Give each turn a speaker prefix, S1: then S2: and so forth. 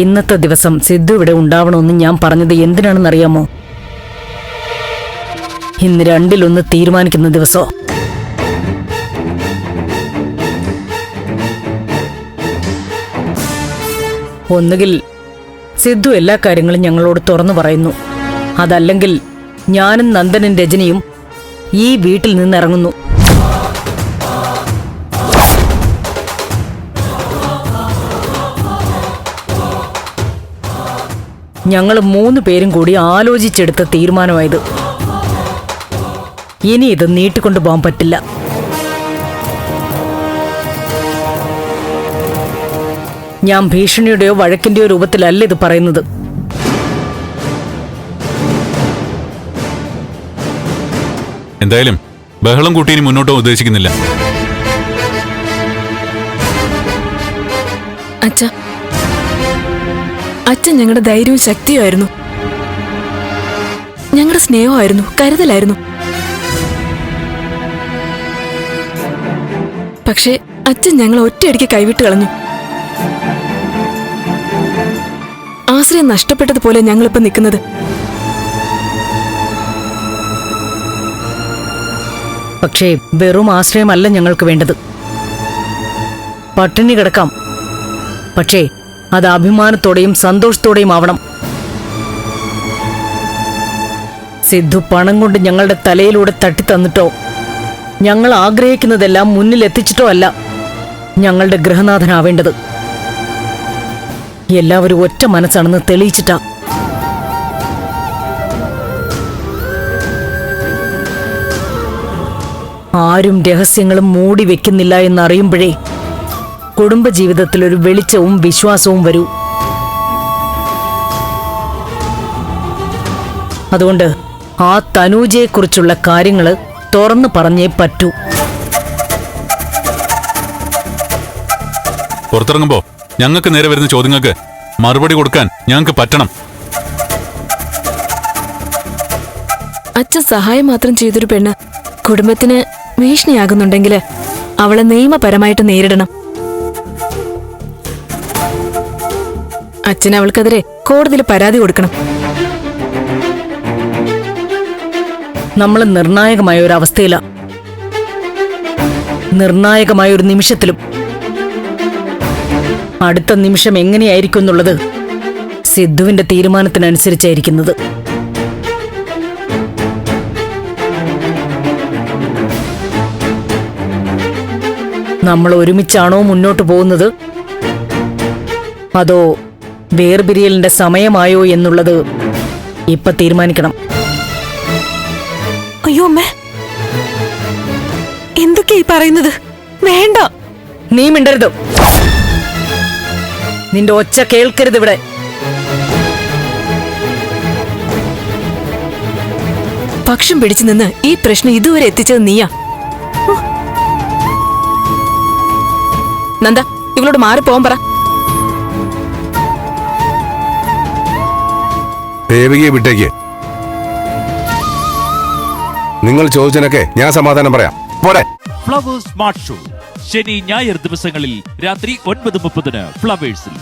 S1: ഇന്നത്തെ ദിവസം സിദ്ധു ഇവിടെ ഉണ്ടാവണമെന്ന് ഞാൻ പറഞ്ഞത് എന്തിനാണെന്നറിയാമോ? ഇന്ന് രണ്ടിലൊന്ന് തീരുമാനിക്കുന്ന ദിവസോ. ഒന്നുകിൽ സിദ്ധു എല്ലാ കാര്യങ്ങളും ഞങ്ങളോട് തുറന്നു പറയുന്നു, അതല്ലെങ്കിൽ ഞാനും നന്ദനും രജനിയും ഈ വീട്ടിൽ നിന്നിറങ്ങുന്നു. ഞങ്ങൾ 3 പേരും കൂടി ആലോചിച്ചെടുത്ത തീരുമാനമായത്. ഇനി ഇത് നീട്ടിക്കൊണ്ടു പോകാൻ പറ്റില്ല. ഞാൻ ഭീഷണിയുടെയോ വഴക്കിന്റെയോ രൂപത്തിലല്ല ഇത് പറയുന്നത്.
S2: എന്തായാലും ബഹളം കൂട്ടി മുന്നോട്ട് ഉദ്ദേശിക്കുന്നില്ല.
S3: അച്ഛൻ ഞങ്ങളുടെ ധൈര്യവും ശക്തിയുമായിരുന്നു, ഞങ്ങളുടെ സ്നേഹമായിരുന്നു, കരുതലായിരുന്നു. പക്ഷേ അച്ഛൻ ഞങ്ങളെ ഒറ്റയടിക്ക് കൈവിട്ട് കളഞ്ഞു. ആശ്രയം നഷ്ടപ്പെട്ടതുപോലെ ഞങ്ങളിപ്പോ നിൽക്കുന്നത്.
S1: പക്ഷേ വെറും ആശ്രയമല്ല ഞങ്ങൾക്ക് വേണ്ടത്. പട്ടിണി കിടക്കാം, പക്ഷേ അത് അഭിമാനത്തോടെയും സന്തോഷത്തോടെയും ആവണം. സിദ്ധു പണം കൊണ്ട് ഞങ്ങളുടെ തലയിലൂടെ തട്ടിത്തന്നിട്ടോ ഞങ്ങൾ ആഗ്രഹിക്കുന്നതെല്ലാം മുന്നിലെത്തിച്ചിട്ടോ അല്ല ഞങ്ങളുടെ ഗൃഹനാഥനാവേണ്ടത്. എല്ലാവരും ഒറ്റ മനസ്സാണെന്ന് തെളിയിച്ചിട്ടാ. ആരും രഹസ്യങ്ങളും മൂടി വെക്കുന്നില്ല എന്നറിയുമ്പോഴേ കുടുംബജീവിതത്തിൽ ഒരു വെളിച്ചവും വിശ്വാസവും വരൂ. അതുകൊണ്ട് ആ തനൂജയെക്കുറിച്ചുള്ള കാര്യങ്ങള് തുറന്നു പറഞ്ഞേ പറ്റൂ.
S2: പുറത്തിറങ്ങുമ്പോ ഞങ്ങൾക്ക് നേരെ വരുന്ന ചോദ്യങ്ങൾക്ക് മറുപടി കൊടുക്കാൻ ഞങ്ങൾക്ക് പറ്റണം.
S3: അച്ഛൻ സഹായം മാത്രം ചെയ്തൊരു പെണ്ണ് കുടുംബത്തിന് ഭീഷണിയാകുന്നുണ്ടെങ്കിൽ അവളെ നിയമപരമായിട്ട് നേരിടണം. അച്ഛൻ അവൾക്കെതിരെ കോടതിയിൽ പരാതി കൊടുക്കണം.
S1: നമ്മൾ നിർണായകമായ ഒരു അവസ്ഥയിലാണ്, നിർണായകമായ ഒരു നിമിഷത്തിലും. അടുത്ത നിമിഷം എങ്ങനെയായിരിക്കും എന്നുള്ളത് സിദ്ധുവിന്റെ തീരുമാനത്തിനനുസരിച്ചായിരിക്കുന്നത്. നമ്മൾ ഒരുമിച്ചാണോ മുന്നോട്ട് പോകുന്നത്, അതോ വേർപിരിയലിന്റെ സമയമായോ എന്നുള്ളത് ഇപ്പൊ തീരുമാനിക്കണം.
S3: അയ്യോ അമ്മേ, എന്തൊക്കെയാ പറയുന്നത്? വേണ്ട,
S1: നീ മിണ്ടരുത്. നിന്റെ ഒച്ച കേൾക്കരുത് ഇവിടെ.
S3: പക്ഷം പിടിച്ചു നിന്ന് ഈ പ്രശ്നം ഇതുവരെ എത്തിച്ചത് നീയാ. നന്ദ, ഇവളോട് മാറിപ്പോവാൻ പറ.
S4: ദേവികയെ വിട്ടേക്ക്. നിങ്ങൾ ചോദിച്ചതിനൊക്കെ ഞാൻ സമാധാനം പറയാം. പോരെ.
S5: ഫ്ലവേഴ്സ് സ്മാർട്ട് ഷോ ശനി ഞായർ ദിവസങ്ങളിൽ രാത്രി 9:30 ഫ്ലവേഴ്സിൽ.